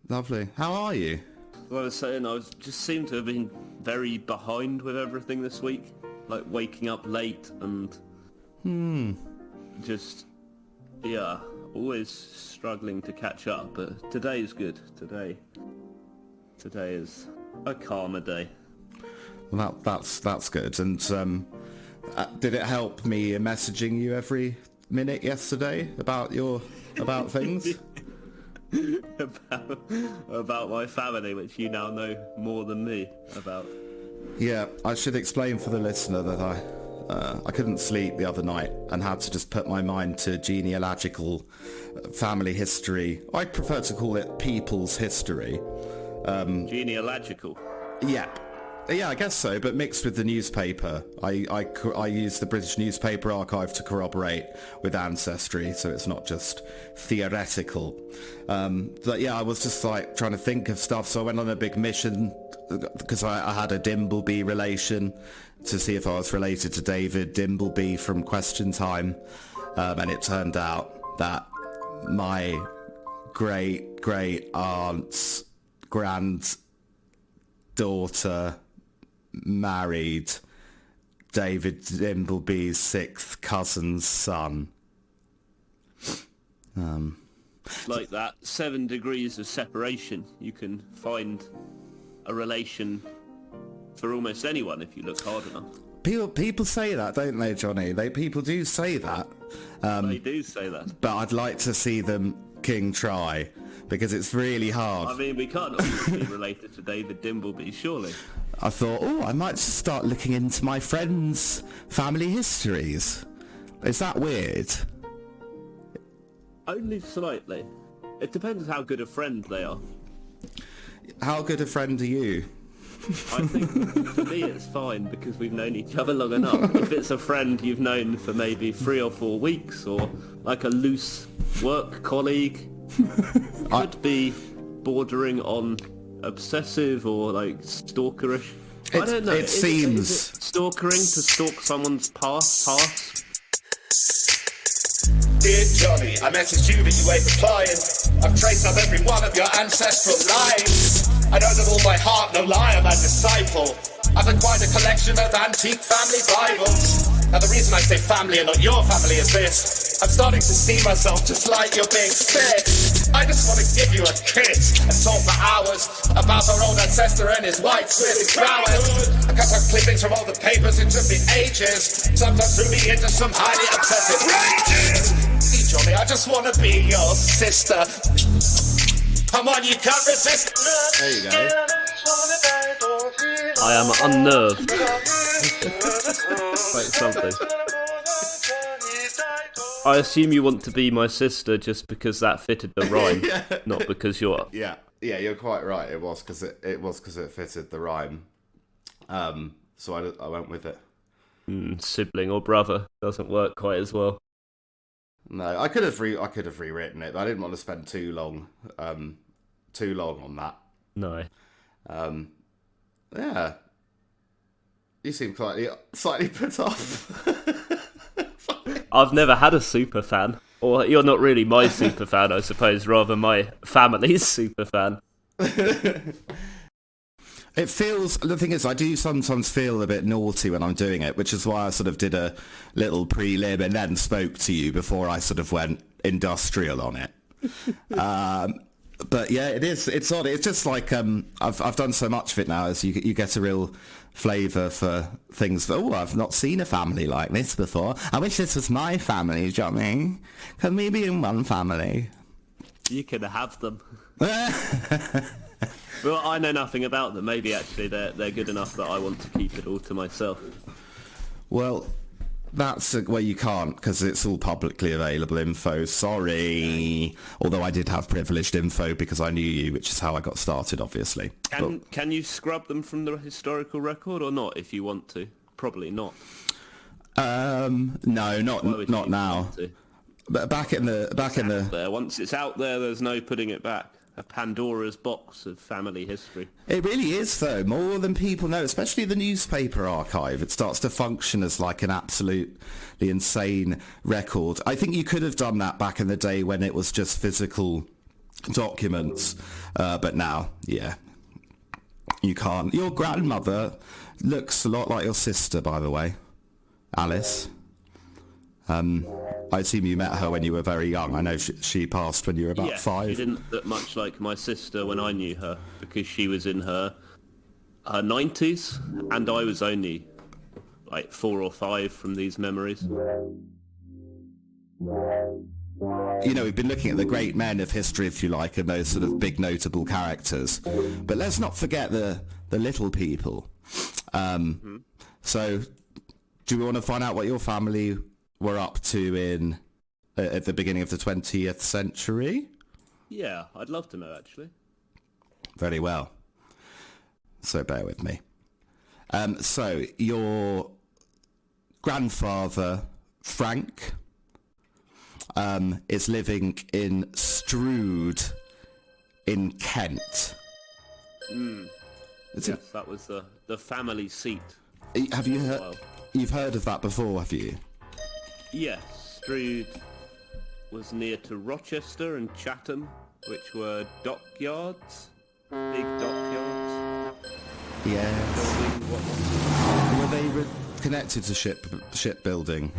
Lovely. How are you? Well, I was saying, just seem to have been very behind with everything this week. Like waking up late and just, always struggling to catch up. But today's good. Today is a calmer day. Well, that's good. And did it help me messaging you every minute yesterday about things? about my family, which you now know more than me about. Yeah, I should explain for the listener that I couldn't sleep the other night and had to just put my mind to genealogical family history. I prefer to call it people's history. Genealogical? Yeah, I guess so, but mixed with the newspaper. I use the British Newspaper Archive to corroborate with Ancestry, so it's not just theoretical. But yeah, I was just like trying to think of stuff, so I went on a big mission because I had a Dimbleby relation to see if I was related to David Dimbleby from Question Time, and it turned out that my great aunt's granddaughter married David Dimbleby's sixth cousin's son. Like that 7 degrees of separation. You can find a relation for almost anyone if you look hard enough. People say that, don't they, Jonny? People do say that. They do say that. But I'd like to see them try, because it's really hard. I mean, we can't all be related to David Dimbleby, surely. I thought, I might just start looking into my friends' family histories. Is that weird? Only slightly. It depends how good a friend they are. How good a friend are you? I think for me it's fine because we've known each other long enough. If it's a friend you've known for maybe 3 or 4 weeks, or like a loose work colleague, could be bordering on obsessive or like stalkerish. I don't know. Is it stalkering to stalk someone's past? Dear Jonny, I messaged you but you ain't replying. I've traced up every one of your ancestral lines. I know that all my heart, no lie, I'm a disciple. I've acquired a collection of antique family Bibles. Now the reason I say family and not your family is this: I'm starting to see myself just like your big sis. I just want to give you a kiss and talk for hours about our old ancestor and his white Swiss prowess. I cut some clippings from all the papers, it took me ages. Sometimes threw me into some highly obsessive rages. See, Johnny, I just want to be your sister. Come on, you can't resist. There you go. I am unnerved. Like something. I assume you want to be my sister just because that fitted the rhyme, not because you're... Yeah, you're quite right. It was because it fitted the rhyme. So I went with it. Sibling or brother doesn't work quite as well. No, I could have rewritten it, but I didn't want to spend too long on that. No. Yeah. You seem slightly put off. I've never had a super fan. Or you're not really my super fan, I suppose, rather my family's super fan. It feels, the thing is, I do sometimes feel a bit naughty when I'm doing it, which is why I sort of did a little prelim and then spoke to you before I sort of went industrial on it. But yeah, it's odd. It's just like, I've done so much of it now, as you get a real flavour for things. I've not seen a family like this before. I wish this was my family, Jonny. Can we be in one family? You can have them. Well, I know nothing about them. Maybe actually they're good enough that I want to keep it all to myself. Well, that's well, you can't, because it's all publicly available info. Sorry. Although I did have privileged info because I knew you, which is how I got started, obviously. Can you scrub them from the historical record or not if you want to? Probably not. No, not now. But back in the once it's out there, there's no putting it back. A Pandora's box of family history. It really is, though, more than people know, especially the newspaper archive. It starts to function as like an absolutely insane record. I think you could have done that back in the day when it was just physical documents. But now, yeah, you can't. Your grandmother looks a lot like your sister, by the way, Alice. I assume you met her when you were very young. I know she passed when you were about 5. She didn't look much like my sister when I knew her, because she was in her 90s, and I was only like 4 or 5 from these memories. You know, we've been looking at the great men of history, if you like, and those sort of big notable characters. But let's not forget the little people. So, do we want to find out what your family were up to at the beginning of the 20th century? Yeah, I'd love to know, actually. Very well. So bear with me. So your grandfather, Frank, is living in Strood in Kent. Yes, that was the family seat. Have you heard? You've heard of that before, have you? Yes, Strood was near to Rochester and Chatham, which were dockyards, big dockyards. Yes. Were they connected to shipbuilding?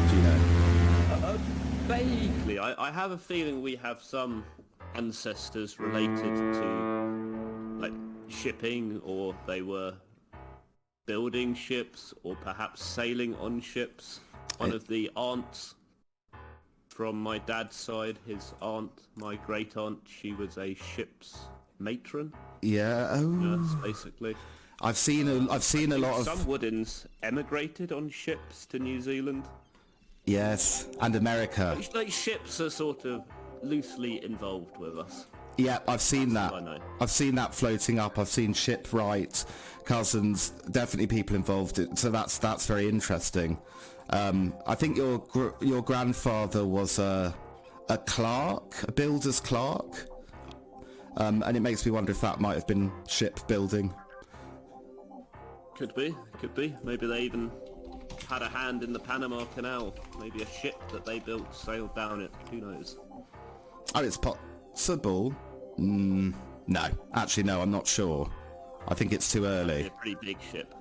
Do you know? Vaguely. I have a feeling we have some ancestors related to like shipping, or they were building ships, or perhaps sailing on ships. One of the aunts from my dad's side, his aunt, my great aunt, she was a ship's matron. Yeah. Nurse, basically. I've seen a lot of some Woodins emigrated on ships to New Zealand. Yes, and America. Like ships are sort of loosely involved with us. Yeah, I've seen that. I know. I've seen that floating up. I've seen shipwright, cousins, definitely people involved. So that's very interesting. I think your grandfather was a clerk, a builder's clerk, and it makes me wonder if that might have been shipbuilding. Could be. Maybe they even had a hand in the Panama Canal. Maybe a ship that they built sailed down it. Who knows? Oh, it's possible. No, actually, no, I'm not sure. I think it's too early. A pretty big ship.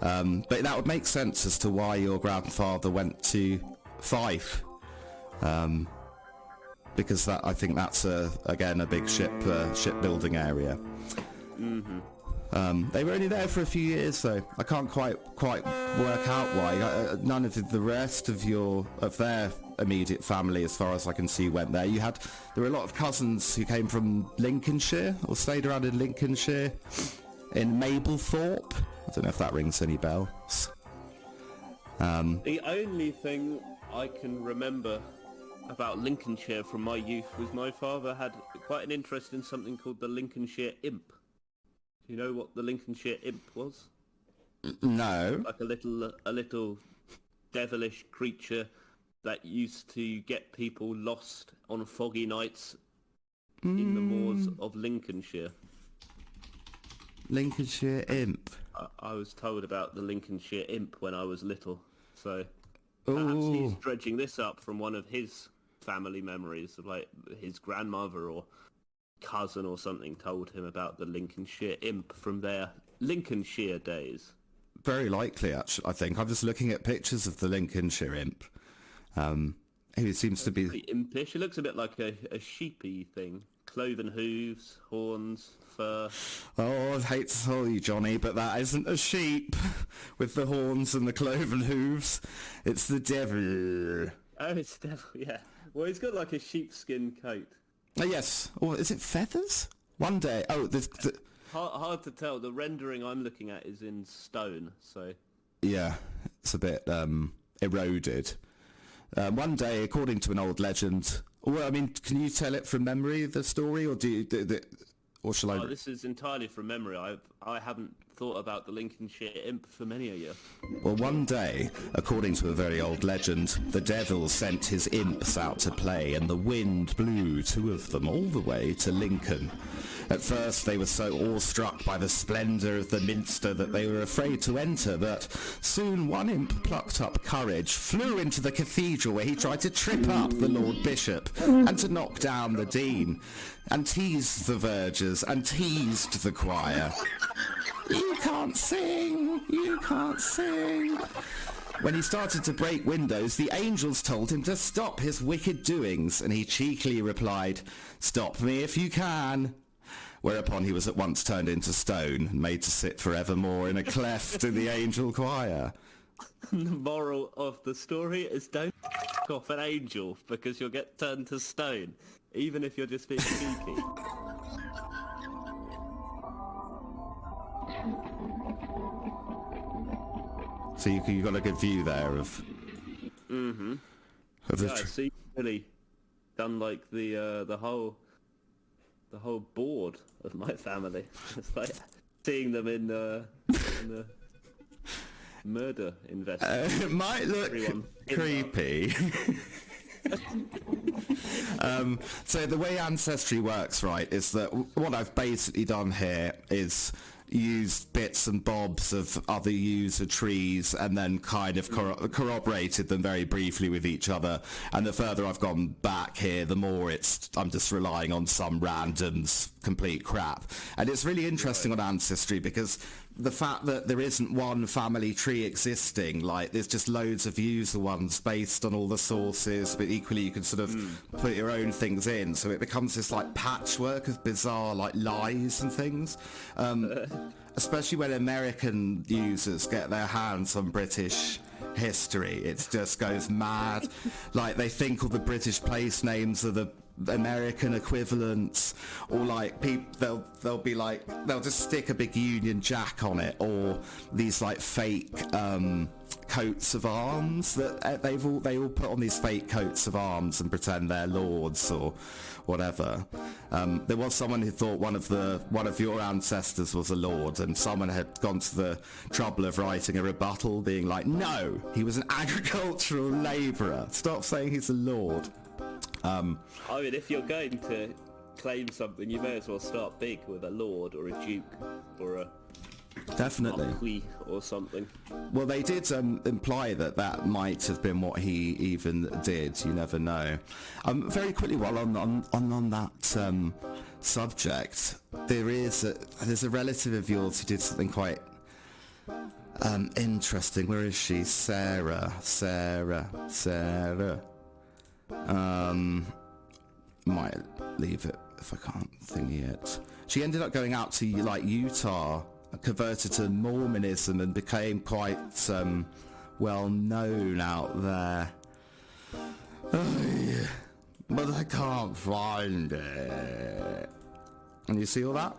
But that would make sense as to why your grandfather went to Fife. Because I think that's again a big shipbuilding area. They were only there for a few years, though. I can't quite work out why. None of the rest of their immediate family, as far as I can see, went there. There were a lot of cousins who came from Lincolnshire, or stayed around in Lincolnshire, in Mablethorpe. I don't know if that rings any bells. The only thing I can remember about Lincolnshire from my youth was my father had quite an interest in something called the Lincolnshire Imp. Do you know what the Lincolnshire Imp was? No. Like a little devilish creature that used to get people lost on foggy nights in the moors of Lincolnshire. Lincolnshire Imp. I was told about the Lincolnshire Imp when I was little, so perhaps he's dredging this up from one of his family memories, of like his grandmother or cousin or something told him about the Lincolnshire Imp from their Lincolnshire days. Very likely, actually, I think. I'm just looking at pictures of the Lincolnshire Imp. He seems to be... Pretty impish. It looks a bit like a sheepy thing. Cloven hooves, horns, fur. Oh, I hate to tell you, Johnny, but that isn't a sheep with the horns and the cloven hooves. It's the devil. Oh, it's the devil, yeah. Well, he's got like a sheepskin coat. Oh, yes. Or is it feathers? One day... Oh, Hard to tell. The rendering I'm looking at is in stone, so... Yeah, it's a bit eroded. One day, according to an old legend... Well, I mean, can you tell it from memory, the story, or or shall I... Oh, this is entirely from memory. I haven't thought about the Lincolnshire Imp for many a year. Well, one day, according to a very old legend, the devil sent his imps out to play, and the wind blew 2 of them all the way to Lincoln. At first they were so awestruck by the splendour of the minster that they were afraid to enter, but soon one imp plucked up courage, flew into the cathedral where he tried to trip up the Lord Bishop and to knock down the Dean, and teased the vergers and teased the choir. You can't sing, you can't sing. When he started to break windows, the angels told him to stop his wicked doings, and he cheekily replied, "Stop me if you can." Whereupon he was at once turned into stone and made to sit forevermore in a cleft in the angel choir. The moral of the story is don't off an angel because you'll get turned to stone, even if you're just being cheeky. So you got a good view there of... Of the Yeah, I see. Really done like the whole board of my family. It's like seeing them in the murder investigation. It might look creepy. So the way Ancestry works, right, is that what I've basically done here is used bits and bobs of other user trees and then kind of corroborated them very briefly with each other. And the further I've gone back here, the more I'm just relying on some random's complete crap. And it's really interesting on Ancestry because the fact that there isn't one family tree existing, like there's just loads of user ones based on all the sources, but equally you can sort of put your own things in, so it becomes this like patchwork of bizarre like lies and things. Especially when American users get their hands on British history, it just goes mad. Like they think all the British place names are the American equivalents, or like they'll be like they'll just stick a big Union Jack on it, or these like fake coats of arms that they all put on these fake coats of arms and pretend they're lords or whatever. There was someone who thought one of your ancestors was a lord, and someone had gone to the trouble of writing a rebuttal being like, no, he was an agricultural labourer, stop saying he's a lord. I mean, if you're going to claim something, you may as well start big with a lord or a duke or a definitely marquis or something. Well, they did imply that might have been what he even did. You never know. Very quickly, while on that subject, there's a relative of yours who did something quite interesting. Where is she? Sarah. Might leave it if I can't thingy it. She ended up going out to like Utah, converted to Mormonism, and became quite well known out there. Oh, yeah. But I can't find it. And you see all that?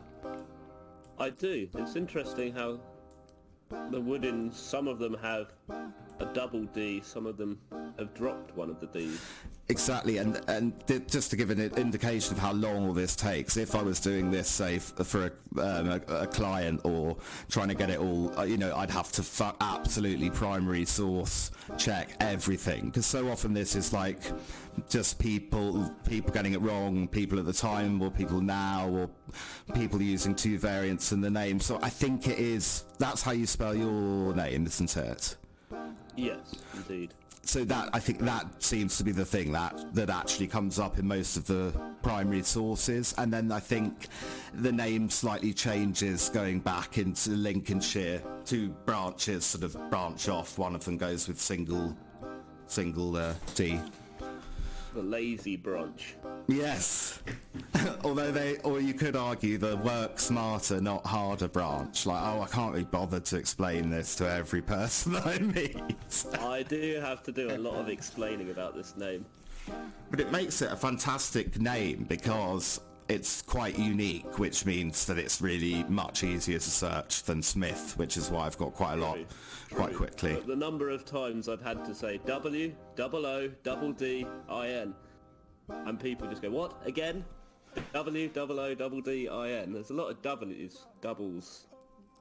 I do. It's interesting how the Woodins, some of them have a double D, some of them have dropped one of the Ds. Exactly, and just to give an indication of how long all this takes, if I was doing this, say, for a client or trying to get it all, I'd have to absolutely primary source check everything, because so often this is like just people getting it wrong, people at the time or people now, or people using two variants in the name. So I think that's how you spell your name, isn't it? Yes, indeed. So I think that seems to be the thing that actually comes up in most of the primary sources, and then I think the name slightly changes going back into Lincolnshire. Two branches sort of branch off. One of them goes with single D. The lazy branch. Yes. Or you could argue the work smarter, not harder branch. Like, I can't be bothered to explain this to every person that I meet. I do have to do a lot of explaining about this name. But it makes it a fantastic name because it's quite unique, which means that it's really much easier to search than Smith, which is why I've got quite a lot quite quickly. But the number of times I've had to say W-O-O-D-D-I-N, and people just go, what? Again? W-O-O-D-D-I-N. There's a lot of doubles.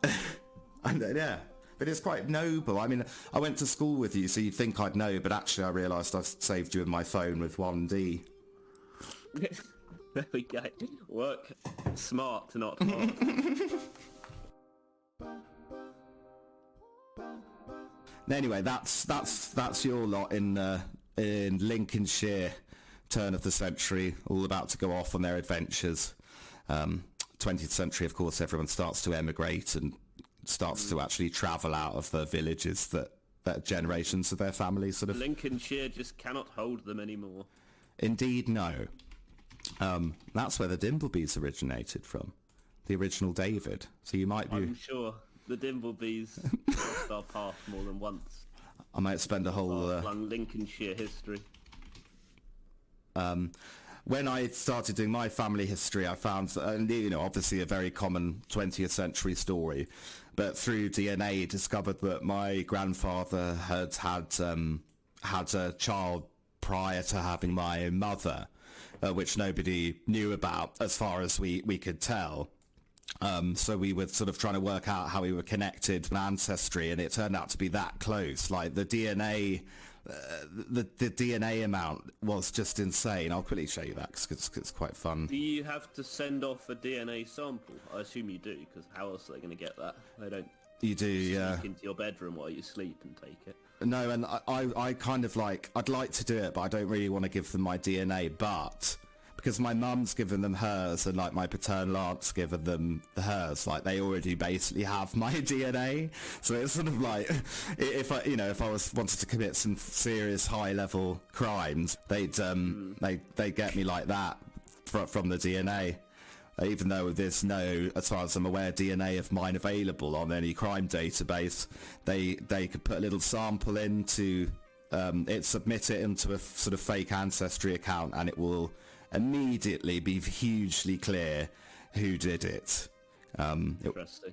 Yeah. But it's quite noble. I mean, I went to school with you, so you'd think I'd know, but actually I realised I've saved you in my phone with one D. There we go. Work smart, not hard. Anyway, that's your lot in Lincolnshire, turn of the century, all about to go off on their adventures. 20th century, of course, everyone starts to emigrate and starts to actually travel out of the villages that generations of their families sort of... Lincolnshire just cannot hold them anymore. Indeed, no. That's where the Dimblebees originated from. The original David. So you might be... I'm sure the Dimblebees crossed our path more than once. I might spend a whole... Long Lincolnshire history. When I started doing my family history, I found, obviously a very common 20th century story, but through DNA discovered that my grandfather had a child prior to having my mother, which nobody knew about as far as we could tell. So we were sort of trying to work out how we were connected to Ancestry, and it turned out to be that close. Like the DNA... the DNA amount was just insane. I'll quickly show you that because it's quite fun. Do you have to send off a DNA sample? I assume you do, because how else are they going to get that? They don't. You do, yeah. Sneak into your bedroom while you sleep and take it. No, and I kind of like, I'd like to do it, but I don't really want to give them my DNA, but... because my mum's given them hers and like my paternal aunt's given them hers, like they already basically have my DNA. So it's sort of like if I wanted to commit some serious high level crimes, they'd get me like that from the DNA. Even though there's no, as far as I'm aware, DNA of mine available on any crime database, they could put a little sample into submit it into a sort of fake Ancestry account, and it will immediately be hugely clear who did it. Interesting.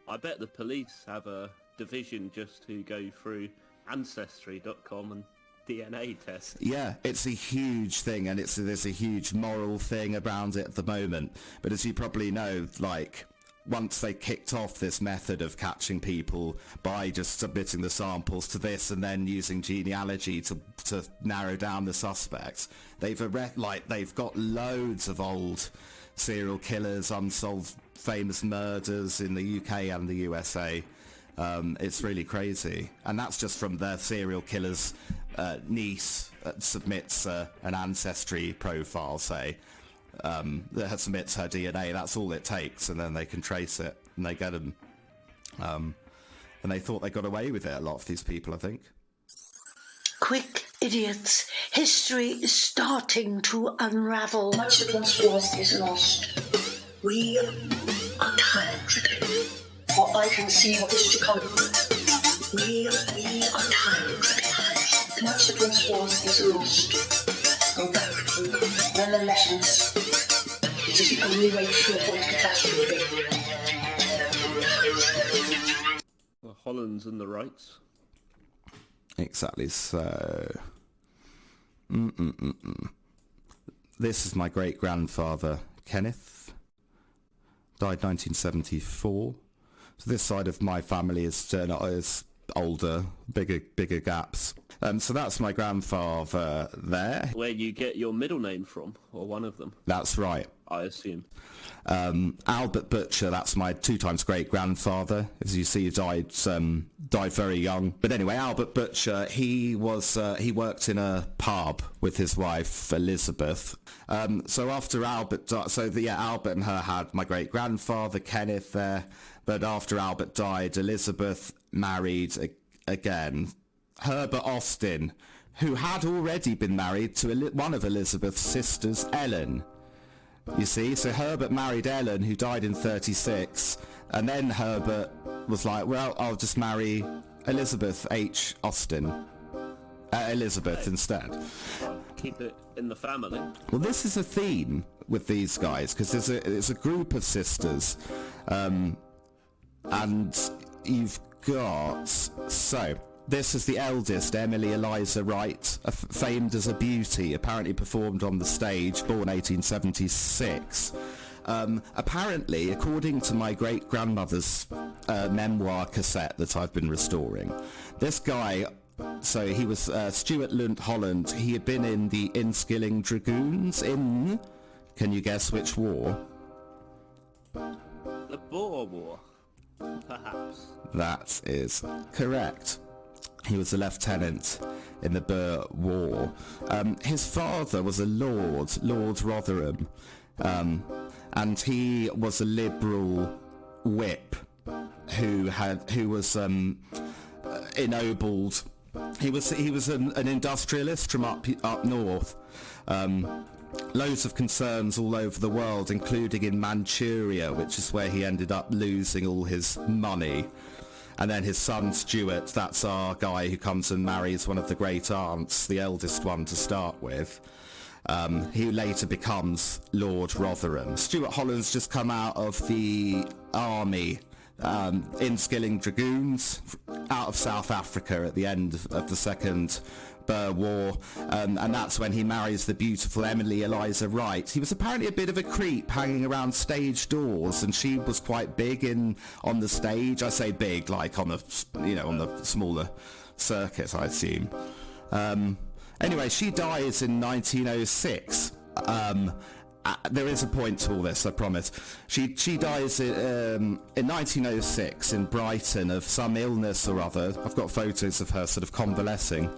I bet the police have a division just to go through Ancestry.com and DNA test. Yeah, it's a huge thing, and there's a huge moral thing around it at the moment. But as you probably know, like, once they kicked off this method of catching people by just submitting the samples to this and then using genealogy to narrow down the suspects, they've got loads of old serial killers, unsolved famous murders in the UK and the USA. It's really crazy, and that's just from their serial killer's niece submits an Ancestry profile, say. That submits her DNA. That's all it takes, and then they can trace it and they get them. And they thought they got away with it, a lot of these people, I think. Quick, idiots. History is starting to unravel. Much that once was is lost. We are time tripping. For I can see what is to come. We are time tripping. Much that once was is lost. Go back to learn the lessons. It is the only way to avoid catastrophe. The Hollands and the Wrights. Exactly so. This is my great-grandfather, Kenneth. Died 1974. So this side of my family is older, bigger gaps. So that's my grandfather there. Where you get your middle name from, or one of them. That's right. I assume. Albert Butcher, that's my 2 times great-grandfather. As you see, he died very young. But anyway, Albert Butcher, he worked in a pub with his wife, Elizabeth. So after Albert died, Albert and her had my great-grandfather, Kenneth, there. But after Albert died, Elizabeth married again Herbert Austin, who had already been married to one of Elizabeth's sisters, Ellen. You see, so Herbert married Ellen, who died in 36, and then Herbert was like, well, I'll just marry Elizabeth H. Austin. Elizabeth instead. Keep it in the family. Well, this is a theme with these guys, because there's a group of sisters, and you've got... So... This is the eldest, Emily Eliza Wright, famed as a beauty, apparently performed on the stage, born 1876. Apparently, according to my great-grandmother's memoir cassette that I've been restoring, this guy, so he was Stuart Lunt Holland, he had been in the Inskilling Dragoons in Can you guess which war? The Boer War, perhaps. That is correct. He was a lieutenant in the Boer War. His father was a Lord Rotherham, and he was a liberal whip who was ennobled. He was an industrialist from up north. Loads of concerns all over the world, including in Manchuria, which is where he ended up losing all his money. And then his son Stuart, that's our guy who comes and marries one of the great aunts, the eldest one to start with. He later becomes Lord Rotherham. Stuart Holland's just come out of the army in Skilling Dragoons, out of South Africa at the end of the Second Boer War, and that's when he marries the beautiful Emily Eliza Wright. He was apparently a bit of a creep, hanging around stage doors, and she was quite big on the stage. I say big, like on the smaller circuit, I assume. Anyway, she dies in 1906. There is a point to all this, I promise. She dies in 1906 in Brighton of some illness or other. I've got photos of her sort of convalescing.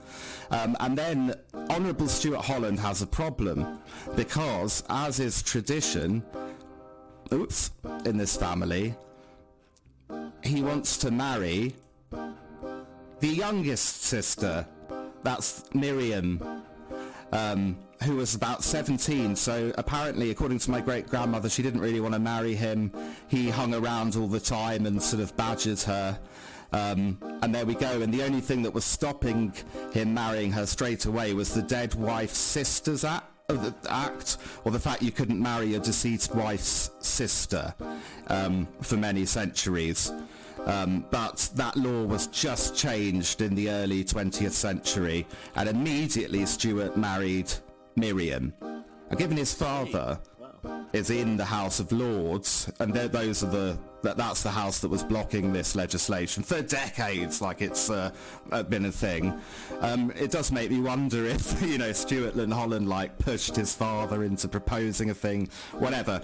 And then Honourable Stuart Holland has a problem because, as is tradition, in this family, he wants to marry the youngest sister. That's Miriam. Who was about 17, so apparently, according to my great-grandmother, she didn't really want to marry him. He hung around all the time and sort of badgered her. And there we go, and the only thing that was stopping him marrying her straight away was the Dead Wife's Sisters Act, or the fact you couldn't marry your deceased wife's sister for many centuries. But that law was just changed in the early 20th century, and immediately Stuart married Miriam. And given his father is in the House of Lords, and that's the house that was blocking this legislation for decades, like it's been a thing. It does make me wonder if, Stuart Holland pushed his father into proposing a thing, whatever.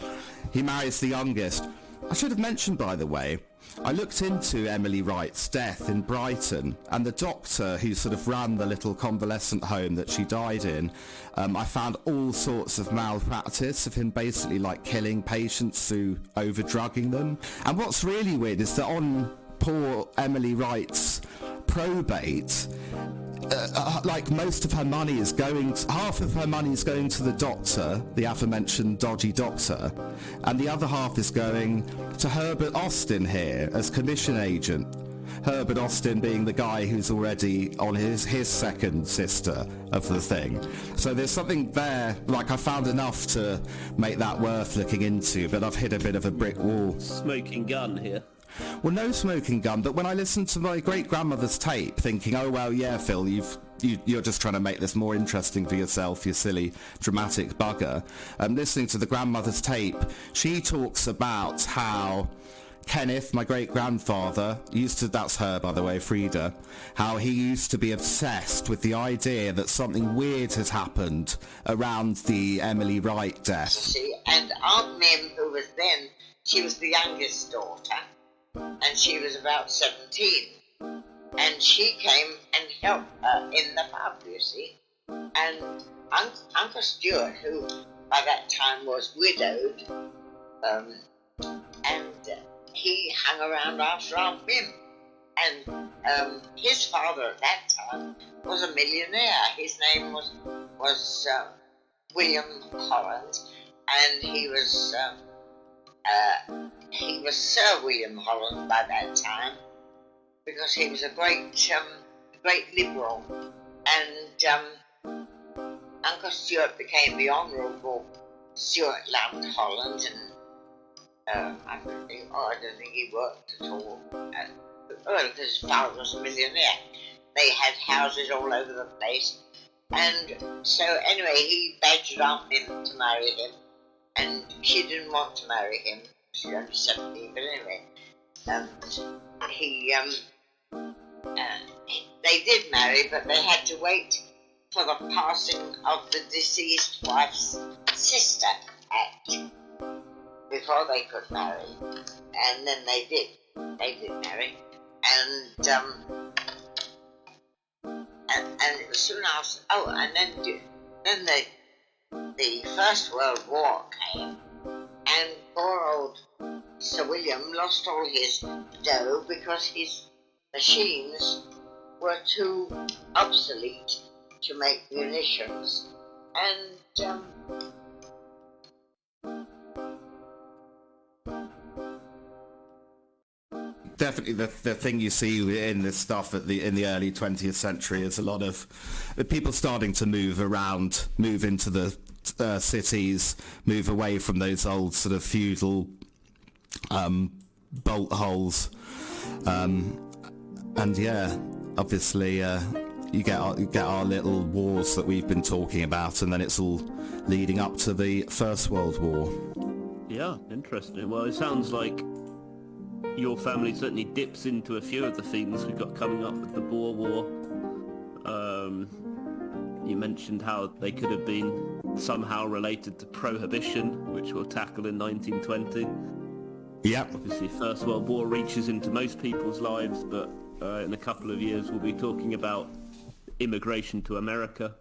He marries the youngest. I should have mentioned, by the way, I looked into Emily Wright's death in Brighton, and the doctor who sort of ran the little convalescent home that she died in, I found all sorts of malpractice of him basically killing patients through overdrugging them. And what's really weird is that on poor Emily Wright's probate, most of her money is half of her money is going to the doctor, the aforementioned dodgy doctor, and the other half is going to Herbert Austin here as commission agent. Herbert Austin being the guy who's already on his second sister of the thing. So there's something there, I found enough to make that worth looking into, but I've hit a bit of a brick wall. Smoking gun here. Well, no smoking gun, but when I listened to my great-grandmother's tape, thinking, oh, well, yeah, Phil, you're just trying to make this more interesting for yourself, you silly, dramatic bugger. Listening to the grandmother's tape, she talks about how Kenneth, my great-grandfather, that's her, by the way, Frida, how he used to be obsessed with the idea that something weird has happened around the Emily Wright death. See, and Aunt Mim, who was then, she was the youngest daughter, and she was about 17, and she came and helped her in the pub, you see, and Uncle Stuart, who by that time was widowed, and he hung around after Aunt Mim, and his father at that time was a millionaire. His name was William Holland, and he was Sir William Holland by that time, because he was a great liberal, and Uncle Stuart became the Honourable Stuart Lamb Holland, and I don't think he worked at all. Because his father was a millionaire. They had houses all over the place, and so anyway, he badgered Aunt Mim to marry him, and she didn't want to marry him. She was only 17, but anyway, they did marry, but they had to wait for the passing of the deceased wife's sister, hatch before they could marry, and then they did. They did marry, and it was soon after. Oh, and then the First World War came, and poor old Sir William lost all his dough because his machines were too obsolete to make munitions, and Definitely, the thing you see in this stuff in the early 20th century is a lot of people starting to move around, move into the cities, move away from those old sort of feudal bolt holes, and yeah, obviously you get our little wars that we've been talking about, and then it's all leading up to the First World War. Yeah, interesting. Well, it sounds like your family certainly dips into a few of the themes we've got coming up with the Boer War. You mentioned how they could have been somehow related to prohibition, which we'll tackle in 1920. Yep. Obviously, First World War reaches into most people's lives, but in a couple of years we'll be talking about immigration to America,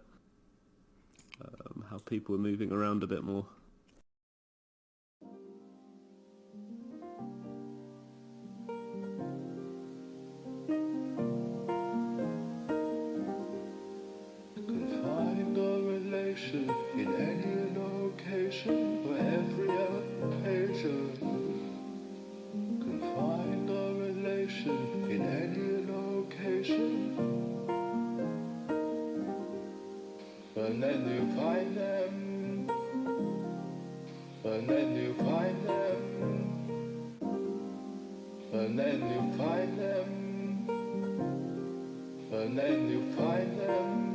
how people are moving around a bit more. In any location for every occasion. Can find a relation in any location. And then you find them. And then you find them. And then you find them. And then you find them.